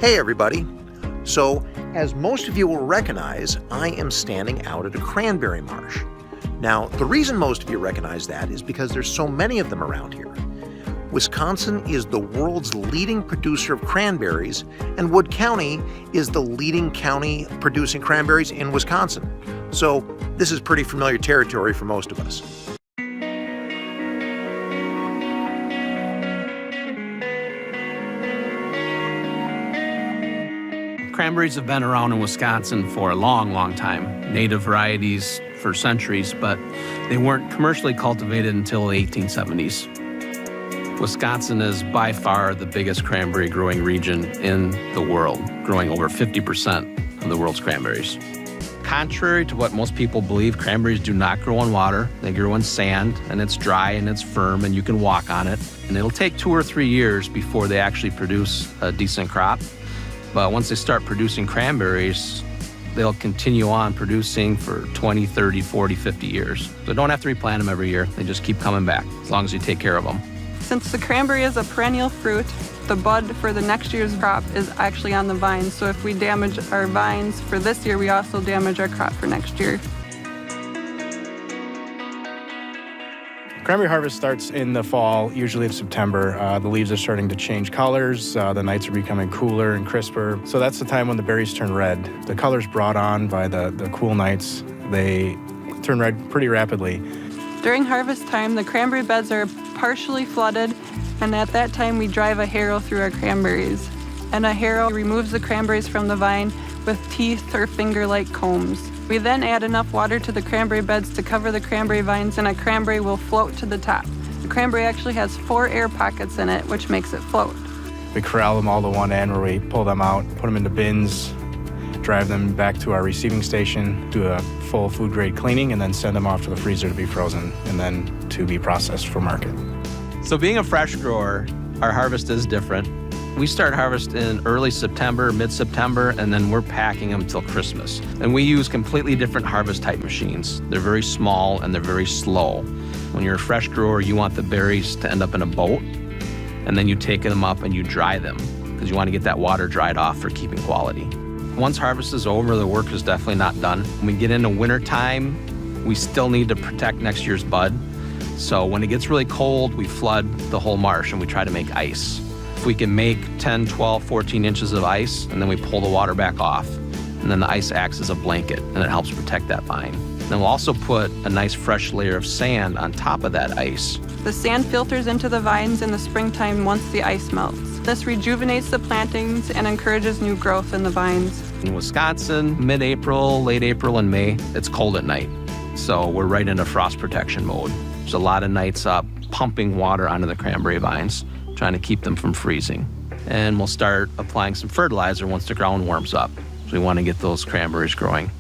Hey everybody! So, as most of you will recognize, I am standing out at a cranberry marsh. Now, the reason most of you recognize that is because there's so many of them around here. Wisconsin is the world's leading producer of cranberries, and Wood County is the leading county producing cranberries in Wisconsin. So, this is pretty familiar territory for most of us. Cranberries have been around in Wisconsin for a long, long time. Native varieties for centuries, but they weren't commercially cultivated until the 1870s. Wisconsin is by far the biggest cranberry growing region in the world, growing over 50% of the world's cranberries. Contrary to what most people believe, cranberries do not grow in water. They grow in sand, and it's dry and it's firm and you can walk on it. And it'll take 2 or 3 years before they actually produce a decent crop. But once they start producing cranberries, they'll continue on producing for 20, 30, 40, 50 years. So you don't have to replant them every year. They just keep coming back as long as you take care of them. Since the cranberry is a perennial fruit, the bud for the next year's crop is actually on the vines. So if we damage our vines for this year, we also damage our crop for next year. Cranberry harvest starts in the fall, usually in September. The leaves are starting to change colors. The nights are becoming cooler and crisper. So that's the time when the berries turn red. The colors brought on by the cool nights, they turn red pretty rapidly. During harvest time, the cranberry beds are partially flooded, and at that time we drive a harrow through our cranberries. And a harrow removes the cranberries from the vine with teeth or finger-like combs. We then add enough water to the cranberry beds to cover the cranberry vines, and a cranberry will float to the top. The cranberry actually has 4 air pockets in it, which makes it float. We corral them all to one end where we pull them out, put them into bins, drive them back to our receiving station, do a full food grade cleaning, and then send them off to the freezer to be frozen and then to be processed for market. So being a fresh grower, our harvest is different. We start harvest in early September, mid-September, and then we're packing them till Christmas. And we use completely different harvest type machines. They're very small and they're very slow. When you're a fresh grower, you want the berries to end up in a boat, and then you take them up and you dry them because you want to get that water dried off for keeping quality. Once harvest is over, the work is definitely not done. When we get into winter time, we still need to protect next year's bud. So when it gets really cold, we flood the whole marsh and we try to make ice. If we can make 10, 12, 14 inches of ice, and then we pull the water back off, and then the ice acts as a blanket, and it helps protect that vine. Then we'll also put a nice fresh layer of sand on top of that ice. The sand filters into the vines in the springtime once the ice melts. This rejuvenates the plantings and encourages new growth in the vines. In Wisconsin, mid-April, late April, and May, it's cold at night. So we're right into frost protection mode. There's a lot of nights up pumping water onto the cranberry vines, trying to keep them from freezing. And we'll start applying some fertilizer once the ground warms up. So we want to get those cranberries growing.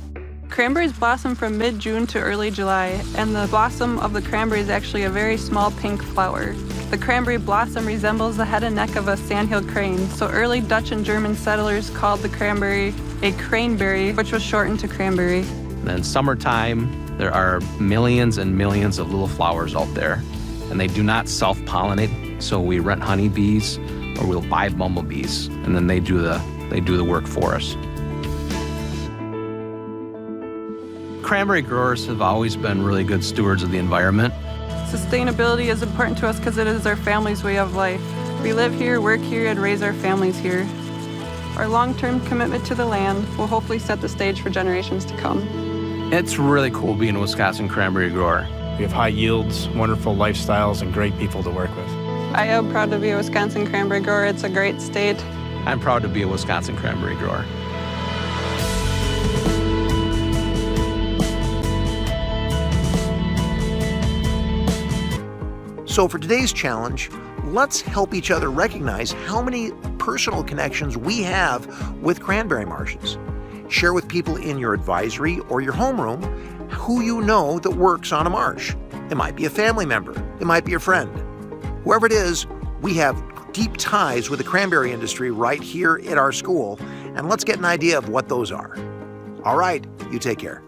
Cranberries blossom from mid-June to early July, and the blossom of the cranberry is actually a very small pink flower. The cranberry blossom resembles the head and neck of a sandhill crane, so early Dutch and German settlers called the cranberry a craneberry, which was shortened to cranberry. And then summertime, there are millions and millions of little flowers out there, and they do not self-pollinate, so we rent honeybees or we'll buy bumblebees, and then they do the work for us. Cranberry growers have always been really good stewards of the environment. Sustainability is important to us because it is our family's way of life. We live here, work here, and raise our families here. Our long-term commitment to the land will hopefully set the stage for generations to come. It's really cool being a Wisconsin cranberry grower. We have high yields, wonderful lifestyles, and great people to work with. I am proud to be a Wisconsin cranberry grower. It's a great state. I'm proud to be a Wisconsin cranberry grower. So for today's challenge, let's help each other recognize how many personal connections we have with cranberry marshes. Share with people in your advisory or your homeroom who you know that works on a marsh. It might be a family member. It might be a friend. Whoever it is, we have deep ties with the cranberry industry right here at our school, and let's get an idea of what those are. All right, you take care.